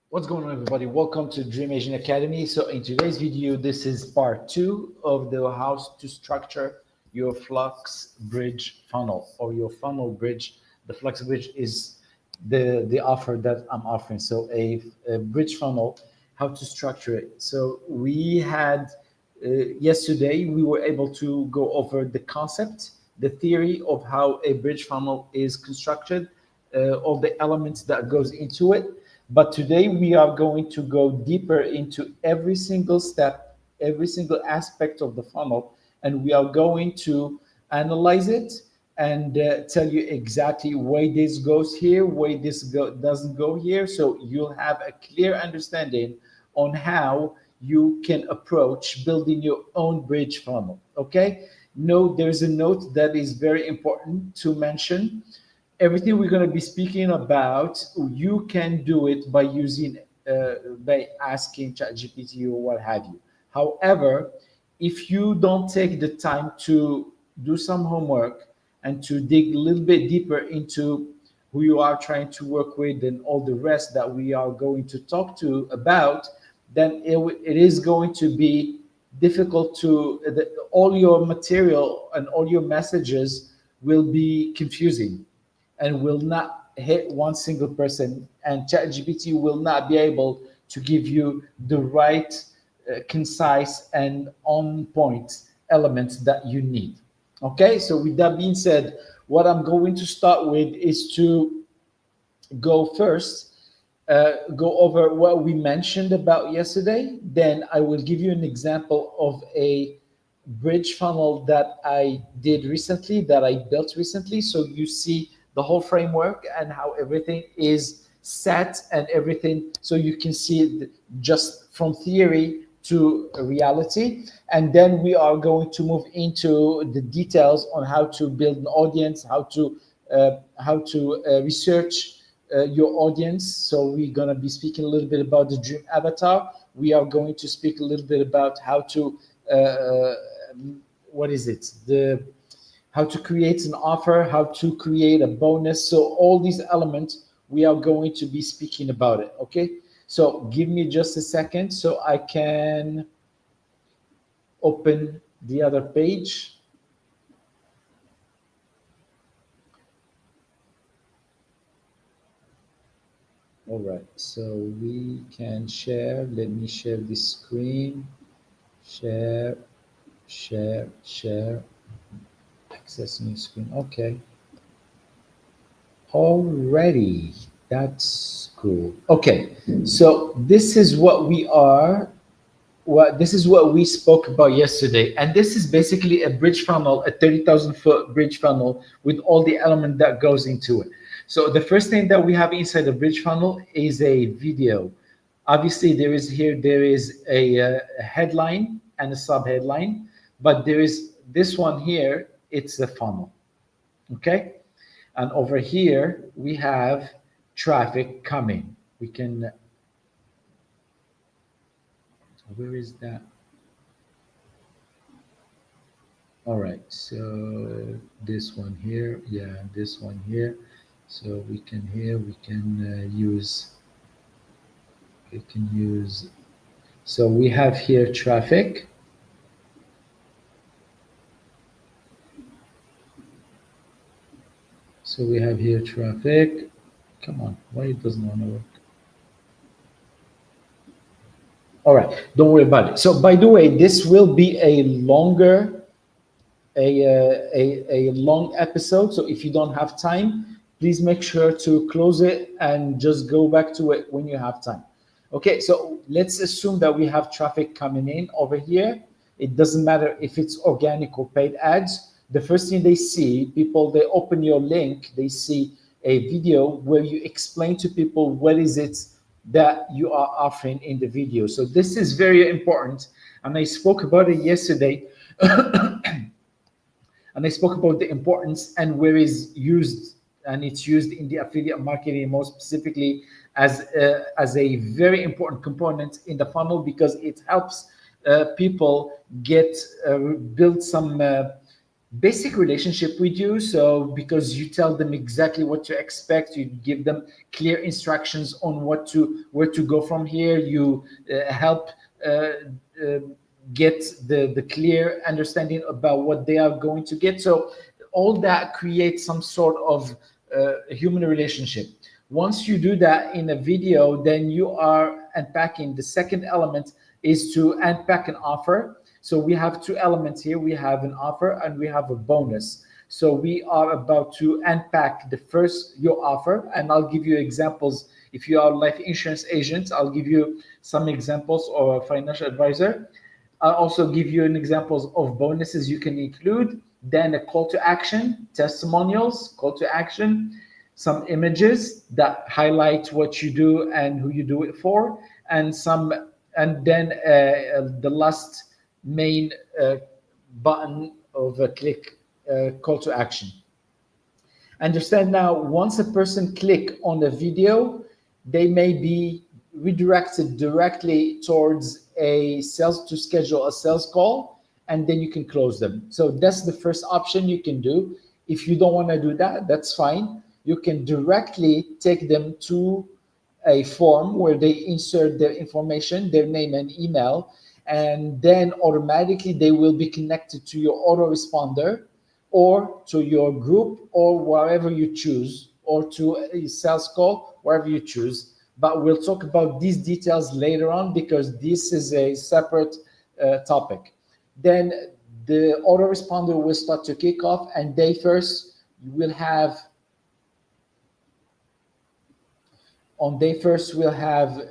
What's going on, everybody? Welcome to Dream Asian Academy. So in today's video, this is part 2 of the how to structure your flux bridge funnel or your funnel bridge. The flux bridge is the offer that I'm offering. So a bridge funnel, how to structure it. So we had yesterday, we were able to go over the concept, the theory of how a bridge funnel is constructed, all the elements that goes into it. But today we are going to go deeper into every single step, every single aspect of the funnel, and we are going to analyze it and tell you exactly why this goes here, why this doesn't go here, so you'll have a clear understanding on how you can approach building your own bridge funnel. Okay? Note, there's a note that is very important to mention. Everything we're going to be speaking about, you can do it by using, by asking ChatGPT or what have you. However, if you don't take the time to do some homework and to dig a little bit deeper into who you are trying to work with and all the rest that we are going to talk to about, then it is going to be difficult to, all your material and all your messages will be confusing and will not hit one single person, and ChatGPT will not be able to give you the right, concise and on point elements that you need. Okay, so with that being said, what I'm going to start with is to go first, go over what we mentioned about yesterday. Then I will give you an example of a bridge funnel that I did recently, that I built recently. So you see the whole framework and how everything is set and everything. So you can see it just from theory to reality. And then we are going to move into the details on how to build an audience, how to research your audience. So we're going to be speaking a little bit about the dream avatar. We are going to speak a little bit about how to what is it, the how to create an offer, how to create a bonus. So all these elements, we are going to be speaking about it. Okay, so give me just a second so I can open the other page. All right, so we can share. Let me share this screen. Share, share, access new screen. Okay. Alrighty, that's cool. Okay, so this is what we are. This is what we spoke about yesterday, and this is basically a bridge funnel, a 30,000-foot bridge funnel with all the element that goes into it. So the first thing that we have inside the bridge funnel is a video. Obviously, there is a headline and a sub headline, but there is this one here. It's the funnel. Okay, and over here we have traffic coming. We can. Where is that? All right, so this one here, yeah, this one here. So we can use, we can use, so we have here traffic. So we have here traffic. Come on, why it doesn't want to work? All right, don't worry about it. So by the way, this will be a longer, a long episode. So if you don't have time, please make sure to close it and just go back to it when you have time. Okay, so let's assume that we have traffic coming in over here. It doesn't matter if it's organic or paid ads. The first thing they see, people, they open your link, they see a video where you explain to people what is it that you are offering in the video. So this is very important. And I spoke about it yesterday. And I spoke about the importance and where is used, and it's used in the affiliate marketing more specifically as a very important component in the funnel, because it helps people get build some basic relationship with you. So because you tell them exactly what to expect, you give them clear instructions on where to go from here. You help uh, uh, get the clear understanding about what they are going to get. So all that creates some sort of human relationship. Once you do that in a video, then you are unpacking. The second element is to unpack an offer. So we have two elements here. We have an offer and we have a bonus. So we are about to unpack the first, your offer, and I'll give you examples. If you are a life insurance agent, I'll give you some examples, or a financial advisor. I'll also give you an examples of bonuses you can include, then a call to action, testimonials, call to action, some images that highlight what you do and who you do it for, and some, and then the last main button of a click, call to action. Understand now, once a person click on the video, they may be redirected directly towards a sales, to schedule a sales call, and then you can close them. So that's the first option you can do. If you don't want to do that, that's fine. You can directly take them to a form where they insert their information, their name and email, and then automatically they will be connected to your autoresponder or to your group or wherever you choose, or to a sales call, wherever you choose. But we'll talk about these details later on because this is a separate topic. Then the autoresponder will start to kick off, and day first, you will have, on day first, we'll have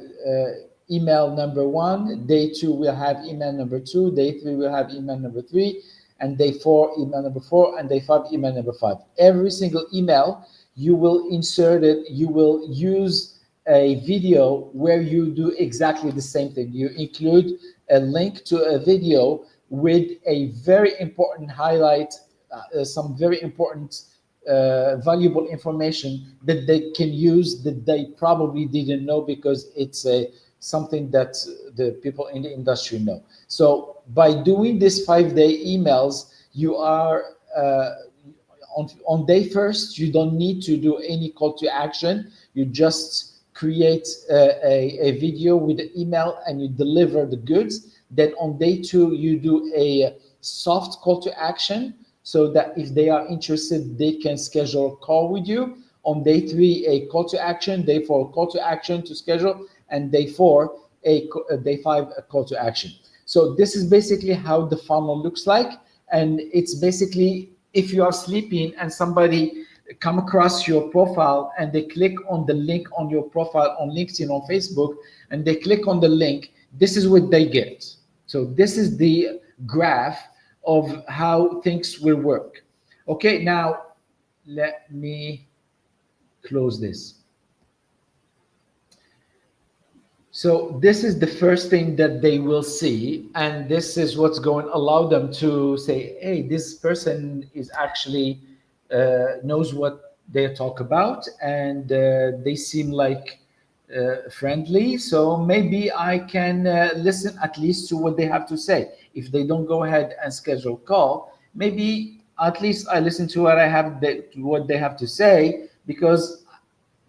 email number one. Day two, we'll have email number two. Day three, we'll have email number three. And day four, email number four. And day five, email number five. Every single email, you will insert it. You will use a video where you do exactly the same thing. You include a link to a video with a very important highlight, some very important valuable information that they can use, that they probably didn't know, because it's something that the people in the industry know. So by doing this 5-day emails, you are on day first, you don't need to do any call to action. You just create a video with the email and you deliver the goods. Then on day two, you do a soft call to action, so that if they are interested, they can schedule a call with you. On day three, a call to action. Day four, a call to action to schedule. And day four, day five, a call to action. So this is basically how the funnel looks like. And it's basically, if you are sleeping and somebody come across your profile and they click on the link on your profile on LinkedIn, on Facebook, and they click on the link, this is what they get. So this is the graph of how things will work. Okay, now let me close this. So this is the first thing that they will see, and this is what's going to allow them to say, hey, this person is actually knows what they talk about, and they seem like friendly, so maybe I can listen at least to what they have to say. If they don't go ahead and schedule a call, maybe at least I listen to what they have to say, because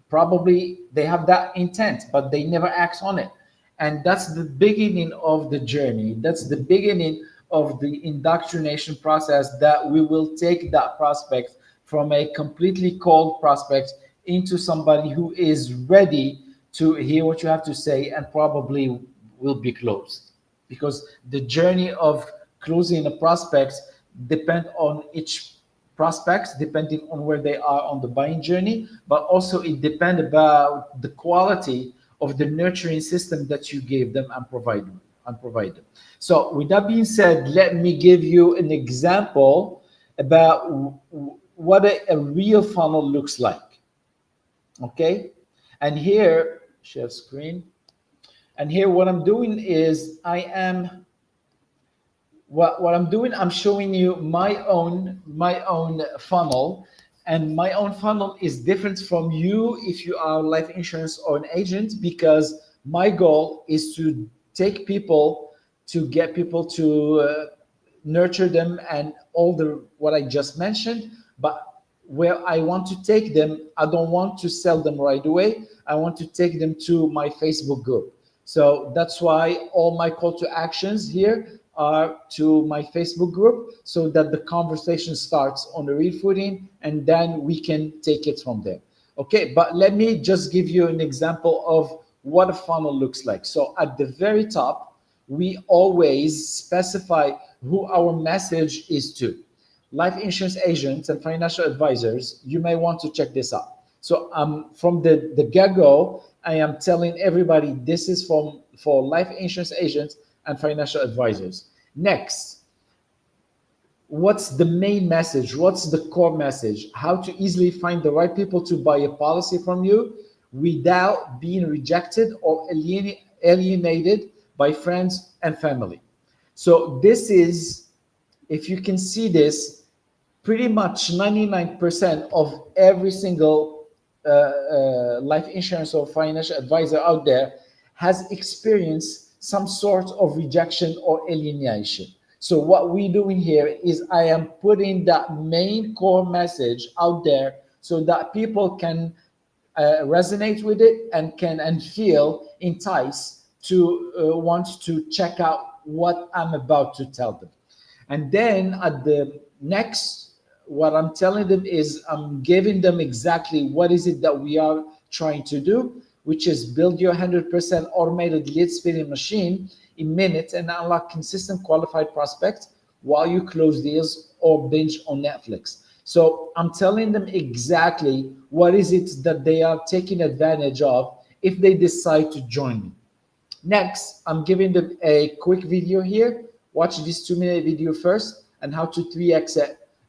probably they have that intent, but they never act on it. And that's the beginning of the journey. That's the beginning of the indoctrination process, that we will take that prospect from a completely cold prospect into somebody who is ready to hear what you have to say and probably will be closed. Because the journey of closing a prospect depend on each prospects, depending on where they are on the buying journey, but also it depends about the quality of the nurturing system that you gave them and provide them. So with that being said, let me give you an example about what a real funnel looks like. Okay, and here, share screen, and here what I'm doing is what I'm doing, I'm showing you my own funnel, and my own funnel is different from you if you are life insurance or an agent, because my goal is to take people, to get people to nurture them and all the what I just mentioned, but where I want to take them, I don't want to sell them right away. I want to take them to my Facebook group. So that's why all my call to actions here are to my Facebook group so that the conversation starts on a real footing and then we can take it from there. Okay, but let me just give you an example of what a funnel looks like. So at the very top, we always specify who our message is to. Life insurance agents and financial advisors, you may want to check this out. So from the get-go, I am telling everybody this is for life insurance agents and financial advisors. Next, what's the main message? What's the core message? How to easily find the right people to buy a policy from you without being rejected or alienated by friends and family. So this is, if you can see this, pretty much 99% of every single life insurance or financial advisor out there has experienced some sort of rejection or alienation. So what we're doing here is I am putting that main core message out there so that people can resonate with it and feel enticed to want to check out what I'm about to tell them. And then at the next, what I'm telling them is I'm giving them exactly what is it that we are trying to do, which is build your 100% automated lead spinning machine in minutes and unlock consistent qualified prospects while you close deals or binge on Netflix. So I'm telling them exactly what is it that they are taking advantage of if they decide to join me. Next, I'm giving them a quick video here. Watch this 2-minute video first and how to 3x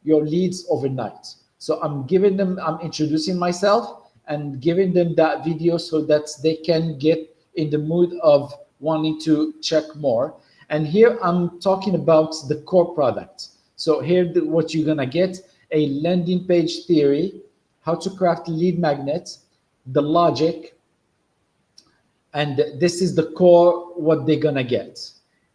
your leads overnight. So I'm introducing myself and giving them that video so that they can get in the mood of wanting to check more. And here I'm talking about the core product. So here what you're gonna get: a landing page theory, how to craft lead magnet, the logic, and this is the core what they're gonna get.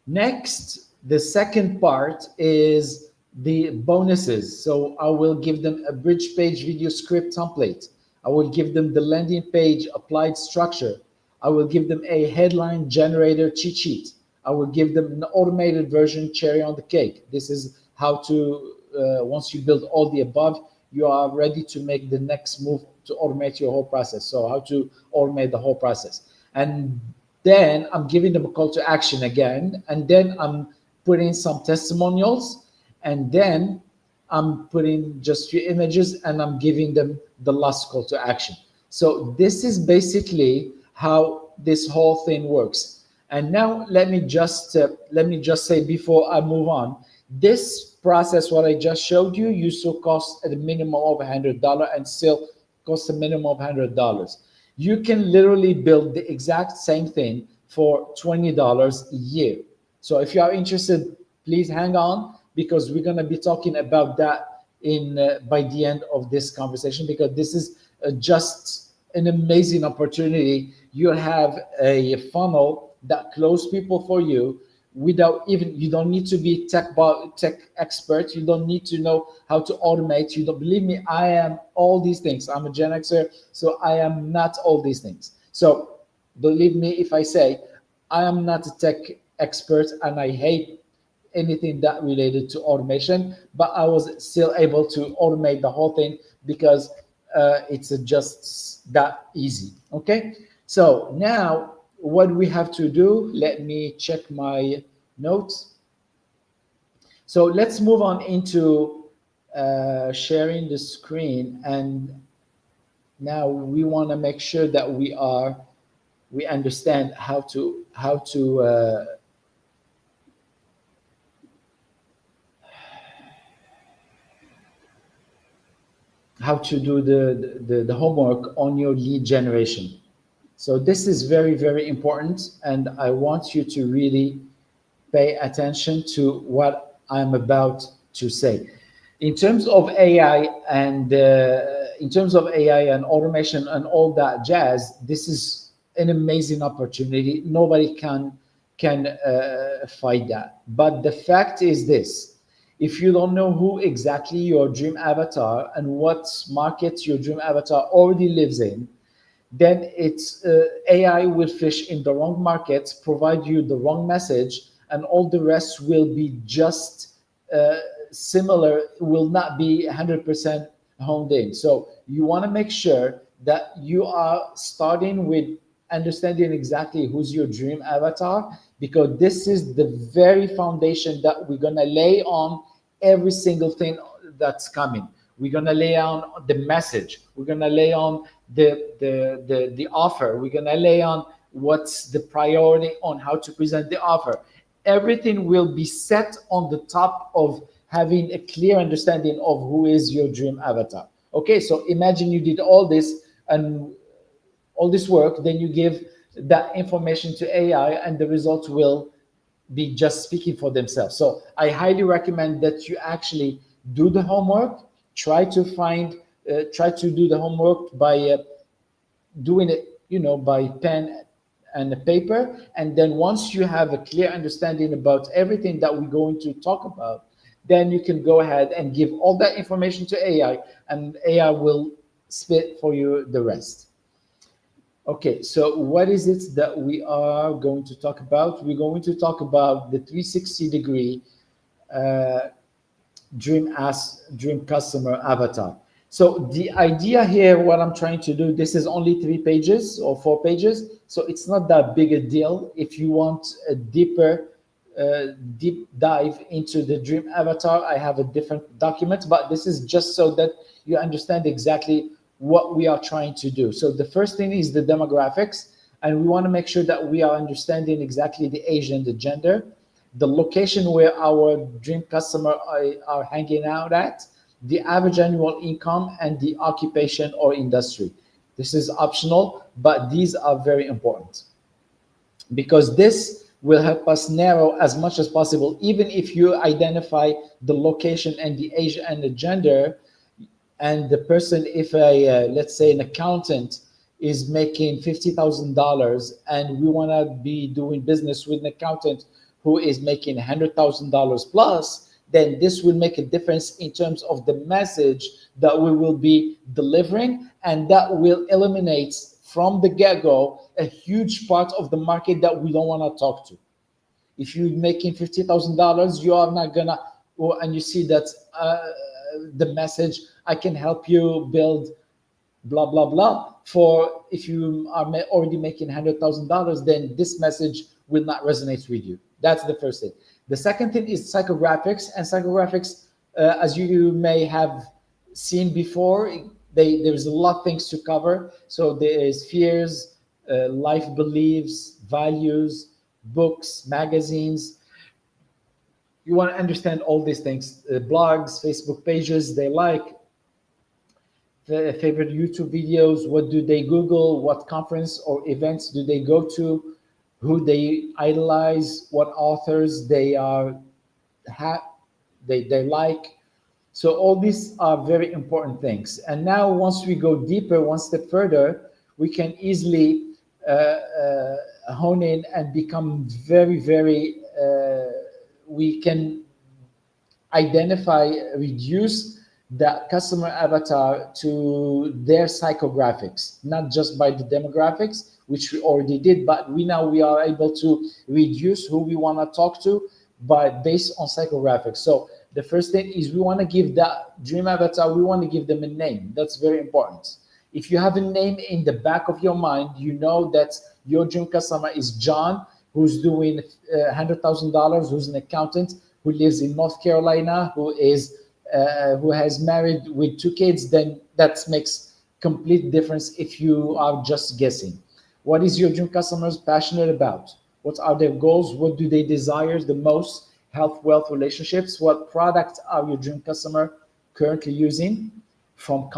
Next, the second part is the bonuses. So I will give them a bridge page video script template. I will give them the landing page applied structure. I will give them a headline generator cheat sheet. I will give them an automated version cherry on the cake. This is how to, once you build all the above, you are ready to make the next move to automate your whole process. So how to automate the whole process. And then I'm giving them a call to action again. And then I'm putting some testimonials. And then I'm putting just few images and I'm giving them the last call to action. So this is basically how this whole thing works. And now let me just say before I move on, this process, what I just showed you, used to cost at a minimum of $100 and still costs a minimum of $100. You can literally build the exact same thing for $20 a year. So if you are interested, please hang on, because we're going to be talking about that in by the end of this conversation, because this is just an amazing opportunity. You have a funnel that close people for you without even, you don't need to be tech expert. You don't need to know how to automate. You don't, believe me, I am all these things. I'm a Gen Xer, so I am not all these things. So believe me if I say I am not a tech expert and I hate anything that related to automation, but I was still able to automate the whole thing because it's just that easy. Okay, so now what we have to do, let me check my notes. So let's move on into sharing the screen, and now we want to make sure that we understand how to do the homework on your lead generation. So this is very, very important, and I want you to really pay attention to what I'm about to say. In terms of AI and automation and all that jazz, this is an amazing opportunity. Nobody can fight that. But the fact is this: If you don't know who exactly your dream avatar and what market your dream avatar already lives in, then it's AI will fish in the wrong markets, provide you the wrong message, and all the rest will be just uh, similar, will not be 100% honed in. So you want to make sure that you are starting with understanding exactly who's your dream avatar, because this is the very foundation that we're going to lay on every single thing that's coming. We're gonna lay on the message. We're gonna lay on the offer. We're gonna lay on what's the priority on how to present the offer. Everything will be set on the top of having a clear understanding of who is your dream avatar. Okay, so imagine you did all this and all this work, then you give that information to AI, and the results will be just speaking for themselves. So I highly recommend that you actually do the homework. Try to find, try to do the homework by doing it, by pen and a paper. And then once you have a clear understanding about everything that we're going to talk about, then you can go ahead and give all that information to AI, and AI will spit for you the rest. Okay, so what is it that we are going to talk about? We're going to talk about the 360-degree uh, dream customer avatar. So the idea here, what I'm trying to do, this is only 3 pages or 4 pages, so it's not that big a deal. If you want a deep dive into the dream avatar, I have a different document, but this is just so that you understand exactly what we are trying to do. So the first thing is the demographics, and we want to make sure that we are understanding exactly the age and the gender, the location where our dream customer are hanging out at, the average annual income, and the occupation or industry. This is optional, but these are very important, because this will help us narrow as much as possible. Even if you identify the location and the age and the gender, and the person, if a let's say an accountant is making $50,000, and we want to be doing business with an accountant who is making $100,000 plus, then this will make a difference in terms of the message that we will be delivering, and that will eliminate from the get-go a huge part of the market that we don't want to talk to. If you're making $50,000, you are not gonna, and you see that the message, I can help you build blah blah blah. For if you are already making $100,000, then this message will not resonate with you. That's the first thing. The second thing is psychographics, and psychographics, as you may have seen before, there's a lot of things to cover. So there is fears, life beliefs, values, books, magazines. You want to understand all these things, blogs, Facebook pages they like, the favorite YouTube videos, what do they Google, what conference or events do they go to, who they idolize, what authors they are they like. So all these are very important things. And now once we go deeper, one step further, we can easily hone in and become we can identify, reduce the customer avatar to their psychographics, not just by the demographics, which we already did, but we are able to reduce who we want to talk to by based on psychographics. So the first thing is we want to give that dream avatar, we want to give them a name. That's very important. If you have a name in the back of your mind, you know that your dream customer is John, who's doing $100,000, who's an accountant, who lives in North Carolina, who has married with 2 kids. Then that makes complete difference if you are just guessing. What is your dream customers passionate about? What are their goals? What do they desire the most? Health, wealth, relationships. What product are your dream customer currently using from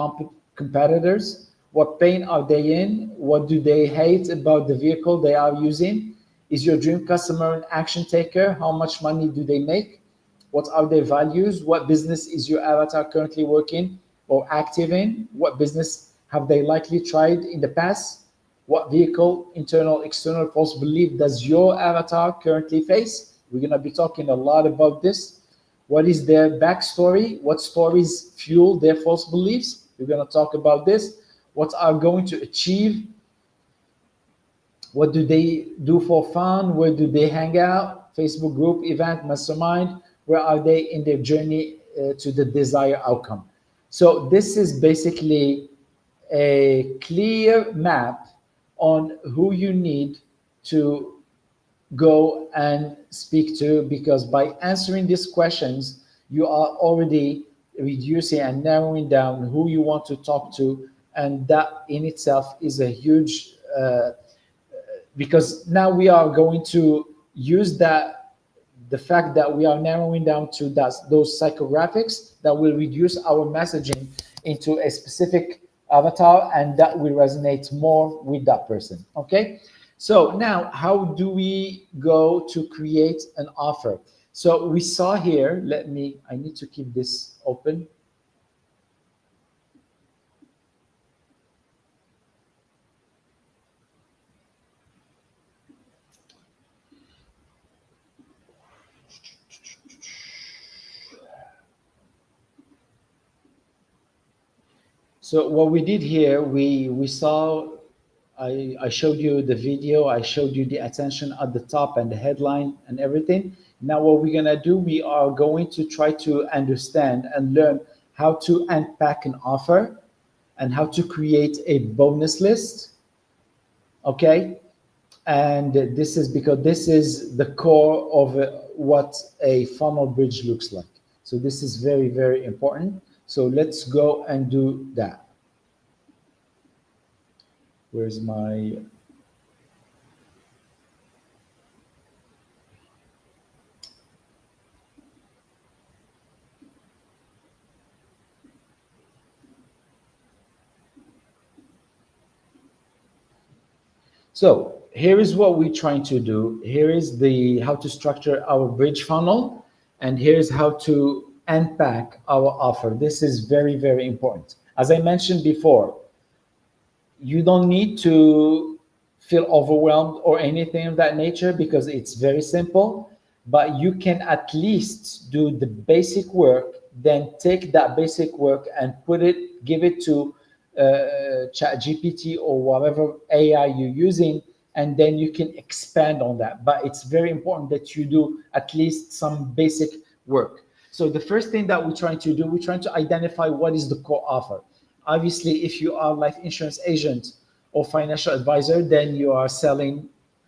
competitors? What pain are they in? What do they hate about the vehicle they are using? Is your dream customer an action taker? How much money do they make? What are their values? What business is your avatar currently working or active in? What business have they likely tried in the past? What vehicle, internal, external, false belief does your avatar currently face? We're going to be talking a lot about this. what is their backstory, what stories fuel their false beliefs. We're going to talk about this. What are going to achieve, what do they do for fun, where do they hang out, Facebook group, event, mastermind, where are they in their journey to the desired outcome. So this is basically a clear map on who you need to go and speak to, because by answering these questions, you are already reducing and narrowing down who you want to talk to. And that in itself is a huge, because now we are going to use that, the fact that we are narrowing down to those psychographics, that will reduce our messaging into a specific avatar, and that will resonate more with that person. Okay, so now how do we go to create an offer? So we saw here, I need to keep this open. So what we did here, we saw, I showed you the video, I showed you the attention at the top and the headline and everything. Now what we're gonna do, we are going to try to understand and learn how to unpack an offer and how to create a bonus list, okay? And this is because this is the core of what a funnel bridge looks like. So this is very, very important. So let's go and do that. Where's my... So here is what we're trying to do. Here is the how to structure our bridge funnel, and here's how to unpack our offer. This is very, very important. As I mentioned before, you don't need to feel overwhelmed or anything of that nature, because it's very simple, but you can at least do the basic work, then take that basic work and give it to chat GPT or whatever AI you're using, and then you can expand on that. But it's very important that you do at least some basic work. So the first thing that we're trying to do, we're trying to identify what is the core offer. Obviously, if you are life insurance agent or financial advisor, then you are selling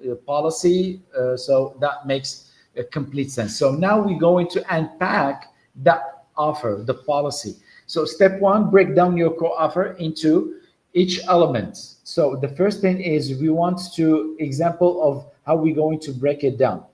a policy. So that makes a complete sense. So now we're going to unpack that offer, the policy. So step one, break down your core offer into each element. So the first thing is we want to example of how we're going to break it down.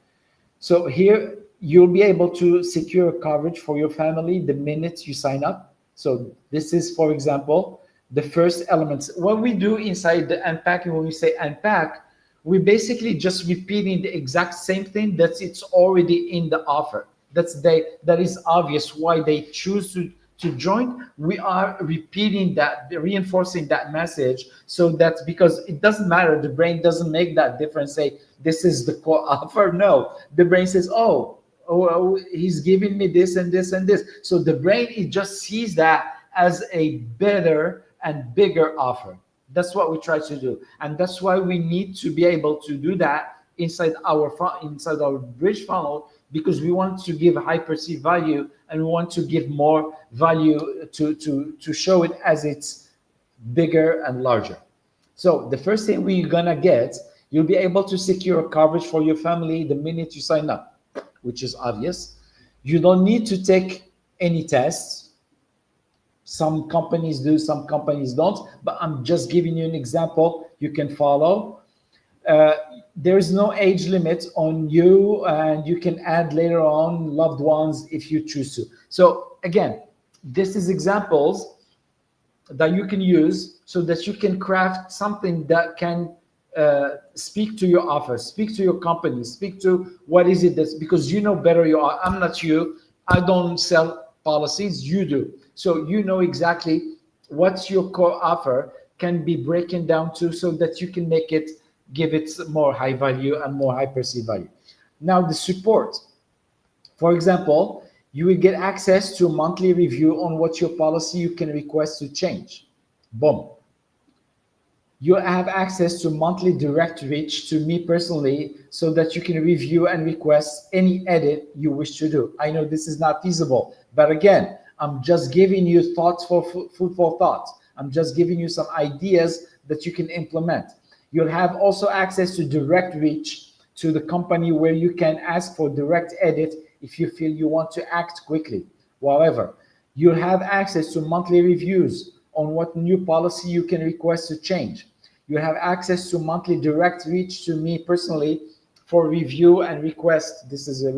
So here you'll be able to secure coverage for your family the minute you sign up. So this is, for example, the first elements. What we do inside the unpacking, when we say unpack, we're basically just repeating the exact same thing that it's already in the offer. That is obvious why they choose to join. We are repeating that, reinforcing that message, so that's because it doesn't matter. The brain doesn't make that difference, say this is the core offer. No, the brain says, oh, he's giving me this and this and this. So the brain, it just sees that as a better and bigger offer. That's what we try to do, and that's why we need to be able to do that inside our bridge funnel, because we want to give high perceived value, and we want to give more value to show it as it's bigger and larger. So the first thing we're gonna get, you'll be able to secure coverage for your family the minute you sign up, which is obvious. You don't need to take any tests. Some companies do, some companies don't, but I'm just giving you an example you can follow. There is no age limit on you, and you can add later on loved ones if you choose to. So again, this is examples that you can use so that you can craft something that can speak to your offer, speak to your company, speak to what is it that's, because you know better. I'm not you. I don't sell policies, you do. So you know exactly what's your core offer can be broken down to, so that you can give it more high value and more high perceived value. Now the support. For example, You will get access to a monthly review on what your policy you can request to change. Boom. You have access to monthly direct reach to me personally so that you can review and request any edit you wish to do. I know this is not feasible, but again, I'm just giving you thoughts for food for thought. I'm just giving you some ideas that you can implement. You'll have also access to direct reach to the company where you can ask for direct edit if you feel you want to act quickly. However, you'll have access to monthly reviews on what new policy you can request to change. You have access to monthly direct reach to me personally for review and request. This is a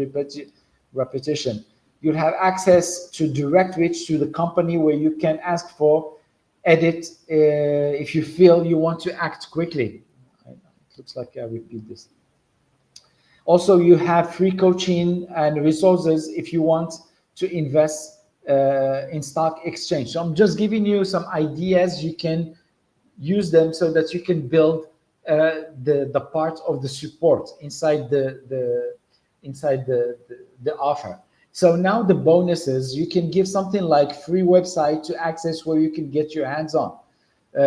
repetition. You'll have access to direct reach to the company where you can ask for edit if you feel you want to act quickly. It looks like I repeat this. Also, you have free coaching and resources if you want to invest in stock exchange. So I'm just giving you some ideas. You can use them so that you can build the part of the support inside the offer. So now the bonuses, you can give something like free website to access where you can get your hands on.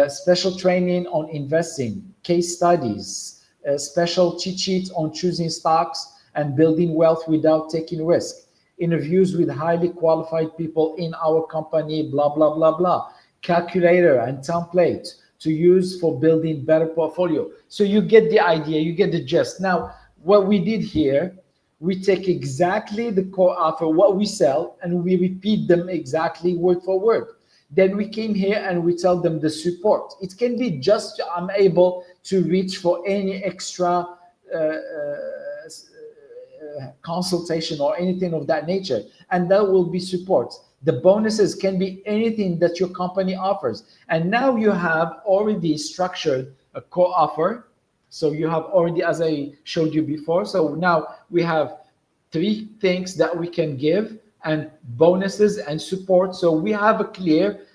Special training on investing, case studies, special cheat sheets on choosing stocks and building wealth without taking risk. Interviews with highly qualified people in our company, blah, blah, blah, blah. Calculator and template to use for building better portfolio. So you get the idea, you get the gist. Now, what we did here, we take exactly the core offer, what we sell, and we repeat them exactly word for word. Then we came here and we tell them the support. It can be just I'm able to reach for any extra consultation or anything of that nature, and that will be support. The bonuses can be anything that your company offers. And now you have already structured a core offer. So you have already, as I showed you before. So now we have 3 things that we can give and bonuses and support. So we have a clear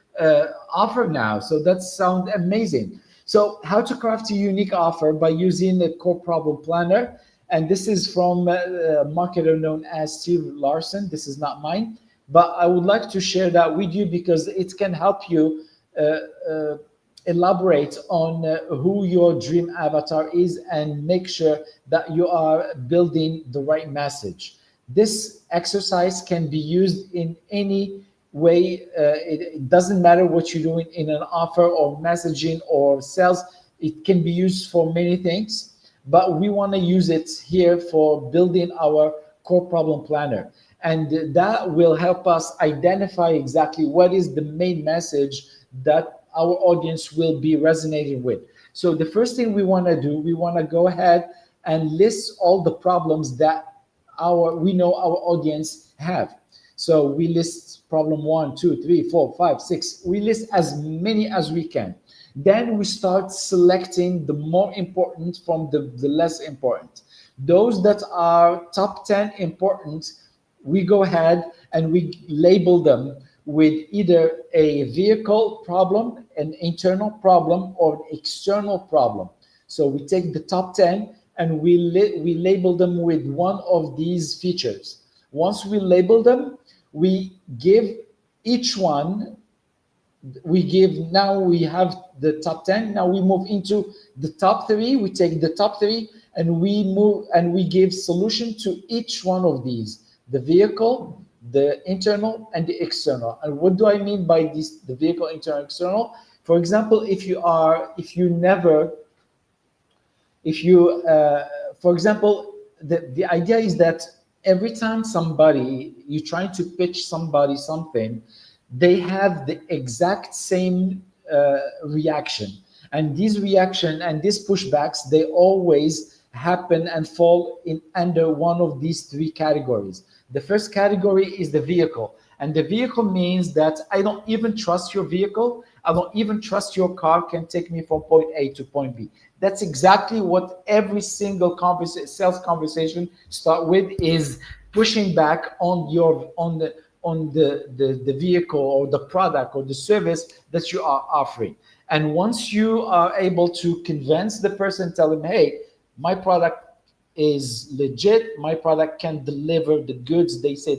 offer now. So that sounds amazing. So how to craft a unique offer by using the core problem planner. And this is from a marketer known as Steve Larson. This is not mine. But I would like to share that with you because it can help you elaborate on who your dream avatar is and make sure that you are building the right message. This exercise can be used in any way. It doesn't matter what you're doing in an offer or messaging or sales. It can be used for many things, but we want to use it here for building our core problem planner. And that will help us identify exactly what is the main message that our audience will be resonating with. So the first thing we want to do, we want to go ahead and list all the problems that we know our audience have. So we list problem 1, 2, 3, 4, 5, 6. We list as many as we can. Then we start selecting the more important from the less important. Those that are top 10 important, we go ahead and we label them with either a vehicle problem, an internal problem, or an external problem. So we take the top 10 and we label them with one of these features. Once we label them, we give each one, now we have the top 10. Now we move into the top 3. We take the top 3 and we move and we give solution to each one of these. The vehicle, the internal, and the external. And what do I mean by this? The vehicle, internal, external. For example, for example, the idea is that every time you're trying to pitch somebody something, they have the exact same reaction. And these reaction and these pushbacks, they always happen and fall in under one of these 3 categories. The first category is the vehicle. And the vehicle means that I don't even trust your vehicle. I don't even trust your car can take me from point A to point B. That's exactly what every single sales conversation start with, is pushing back on the vehicle or the product or the service that you are offering. And once you are able to convince the person, tell them, hey, my product is legit, my product can deliver the goods they say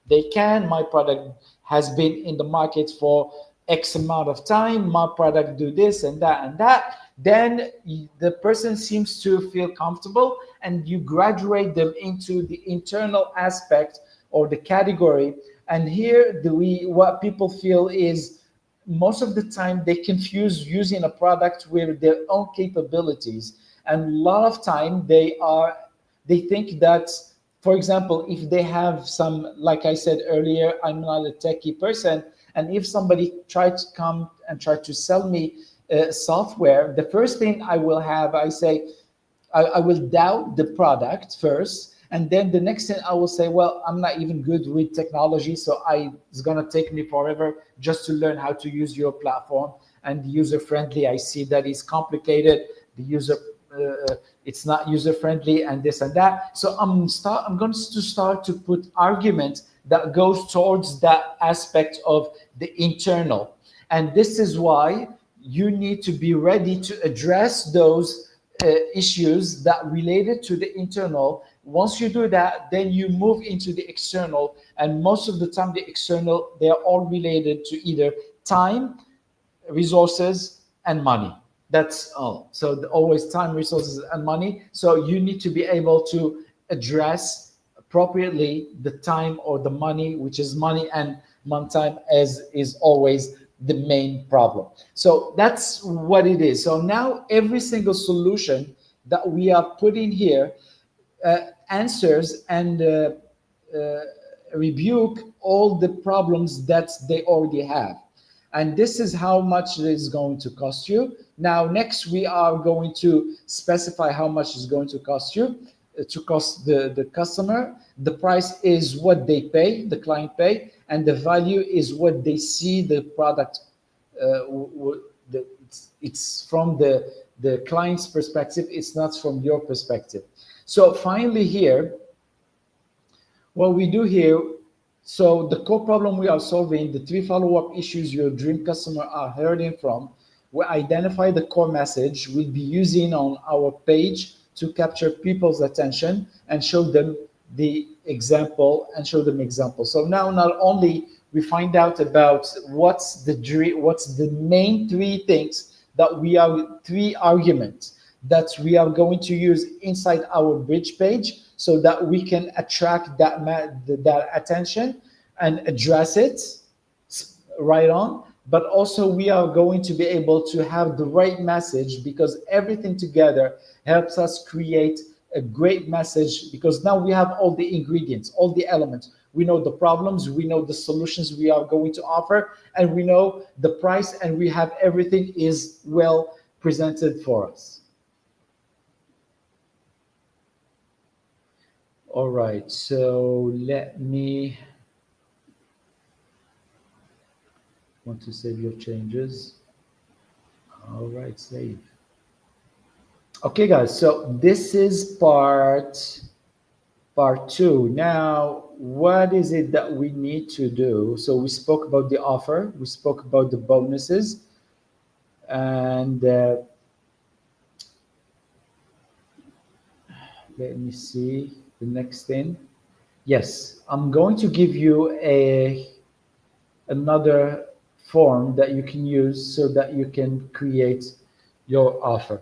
they can. My product has been in the market for X amount of time. My product do this and that and that. Then the person seems to feel comfortable, and you graduate them into the internal aspect or the category. And here, what people feel is most of the time they confuse using a product with their own capabilities, and a lot of time they think that, for example, if they have some, like I said earlier, I'm not a techie person, and if somebody tried to come and try to sell me software, the first thing I will have, I say, I will doubt the product first, and then the next thing I will say, well, I'm not even good with technology, so it's gonna take me forever just to learn how to use your platform and user friendly. I see that it's complicated. The user it's not user friendly and this and that. So I'm going to start to put argument that goes towards that aspect of the internal, and this is why you need to be ready to address those issues that related to the internal. Once you do that, then you move into the external, and most of the time the external, they are all related to either time, resources, and money. That's all. So always time, resources, and money. So you need to be able to address appropriately the time or the money, which is money and man time, as is always the main problem. So that's what it is. So now every single solution that we are putting here answers and rebuke all the problems that they already have. And this is how much it is going to cost you. Now, next, we are going to specify how much is going to cost you, to cost the customer. The price is what they pay, the client pay, and the value is what they see the product. It's from the client's perspective. It's not from your perspective. So finally here, what we do here, so the core problem we are solving, the 3 follow-up issues your dream customer are hurting from, we identify the core message we'll be using on our page to capture people's attention and show them the example and show them examples. So now not only we find out about what's the main 3 things that we are 3 arguments that we are going to use inside our bridge page, so that we can attract that attention and address it right on. But also we are going to be able to have the right message, because everything together helps us create a great message, because now we have all the ingredients, all the elements. We know the problems, we know the solutions we are going to offer, and we know the price, and we have everything is well presented for us. All right, so let me want to save your changes. All right, save. Okay, guys, so this is part 2. Now, what is it that we need to do? So we spoke about the offer, we spoke about the bonuses, and let me see the next thing. Yes, I'm going to give you another form that you can use so that you can create your offer.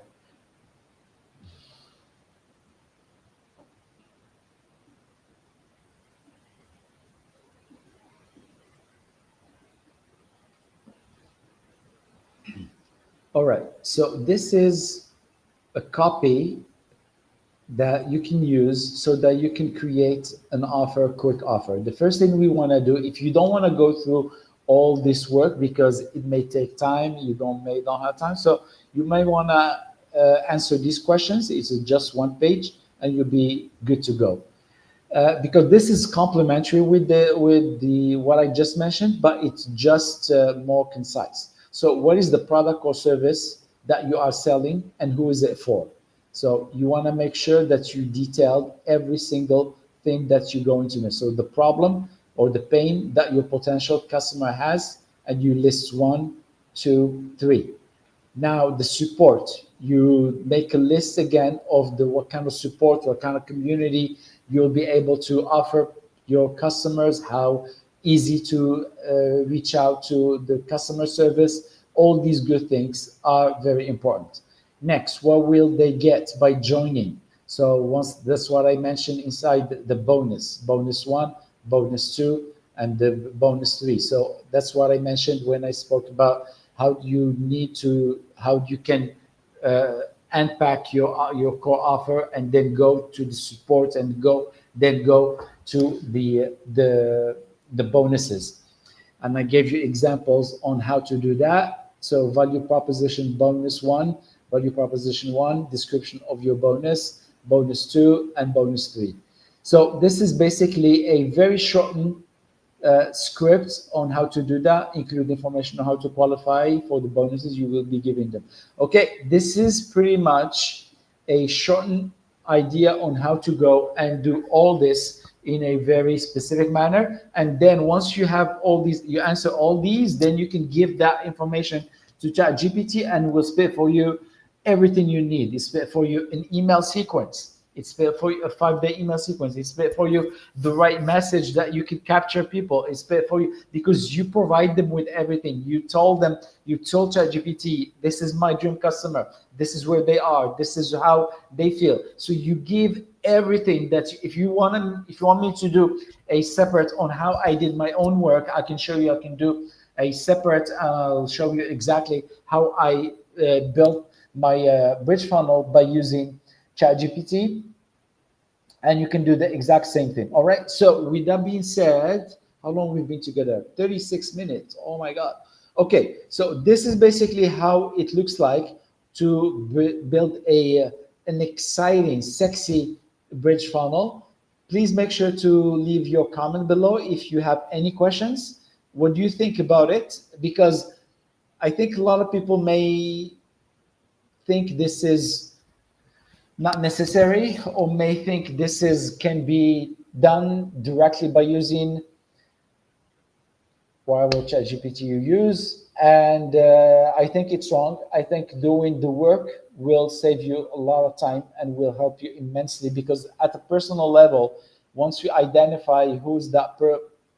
All right, so this is a copy that you can use so that you can create an offer, quick offer. The first thing we want to do, if you don't want to go through all this work because it may take time, you don't have time, so you may want to answer these questions. It's just 1 page and you'll be good to go. Because this is complementary with the what I just mentioned, but it's just more concise. So what is the product or service that you are selling and who is it for? So you want to make sure that you detailed every single thing that you're going to know. So the problem or the pain that your potential customer has, and you list 1, 2, 3. Now the support, you make a list again of what kind of support, what kind of community you'll be able to offer your customers, how easy to reach out to the customer service. All these good things are very important. Next, what will they get by joining? So once that's what I mentioned inside the bonus, bonus one, bonus two, and the bonus three. So that's what I mentioned when I spoke about how you need to, how you can uh, unpack your core offer and then go to the support and go to the bonuses. And I gave you examples on how to do that. So value proposition one, description of your bonus, bonus two, and bonus three. So this is basically a very shortened script on how to do that, include information on how to qualify for the bonuses you will be giving them. Okay, this is pretty much a shortened idea on how to go and do all this in a very specific manner. And then once you have all these, you answer all these, then you can give that information to ChatGPT and will spit for you everything you need. It's spit for you an email sequence. It's spit for you a 5-day email sequence. It's spit for you the right message that you can capture people. It's spit for you because you provide them with everything. You told them, you told ChatGPT, this is my dream customer. This is where they are. This is how they feel. So you give everything that if you want me to do a separate on how I did my own work, I can show you. I can do a separate. I'll show you exactly how I built my bridge funnel by using ChatGPT, and you can do the exact same thing. All right. So with that being said, how long we've been together? 36 minutes. Oh my God. Okay. So this is basically how it looks like to build an exciting, sexy bridge funnel. Please make sure to leave your comment below if you have any questions. What do you think about it? Because I think a lot of people may think this is not necessary or may think this is can be done directly by using whatever ChatGPT you use. And I think it's wrong. I think doing the work will save you a lot of time and will help you immensely, because at a personal level, once you identify who's that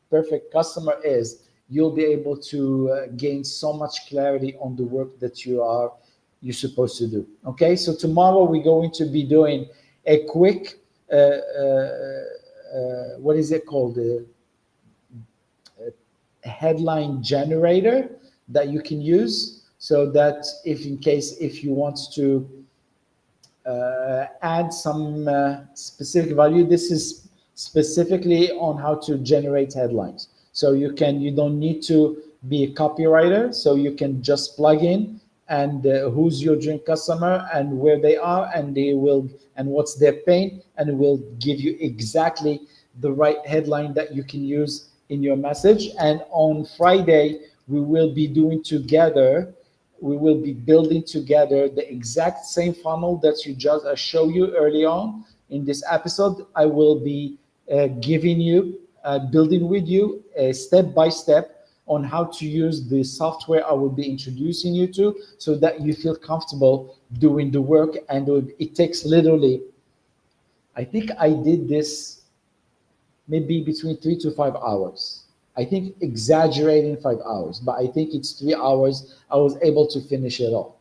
perfect customer is, you'll be able to gain so much clarity on the work that you're supposed to do. Okay, so tomorrow we're going to be doing a quick what is it called, a headline generator that you can use, so that if you want to add some specific value, this is specifically on how to generate headlines. So you don't need to be a copywriter, so you can just plug in and who's your dream customer and where they are, and what's their pain, and it will give you exactly the right headline that you can use in your message. And on Friday we will be building together the exact same funnel that you just show you early on in this episode. I will be giving you building with you step by step on how to use the software I will be introducing you to, so that you feel comfortable doing the work. And it takes literally, I think I did this maybe between 3 to 5 hours. I think exaggerating 5 hours, but I think it's 3 hours. I was able to finish it all.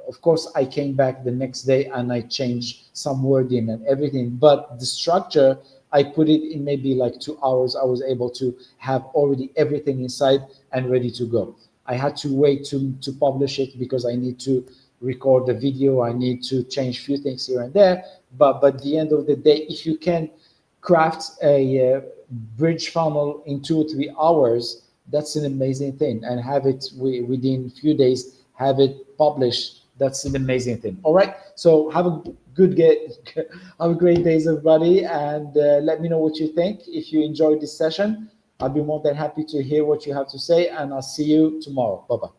Of course, I came back the next day and I changed some wording and everything, but the structure, I put it in maybe like 2 hours. I was able to have already everything inside and ready to go. I had to wait to publish it because I need to record the video. I need to change a few things here and there. But at the end of the day, if you can craft a bridge funnel in 2 or 3 hours, that's an amazing thing. And have it within a few days, have it published. That's an amazing thing. All right. So have a great days, everybody, and let me know what you think. If you enjoyed this session, I'll be more than happy to hear what you have to say, and I'll see you tomorrow. Bye bye.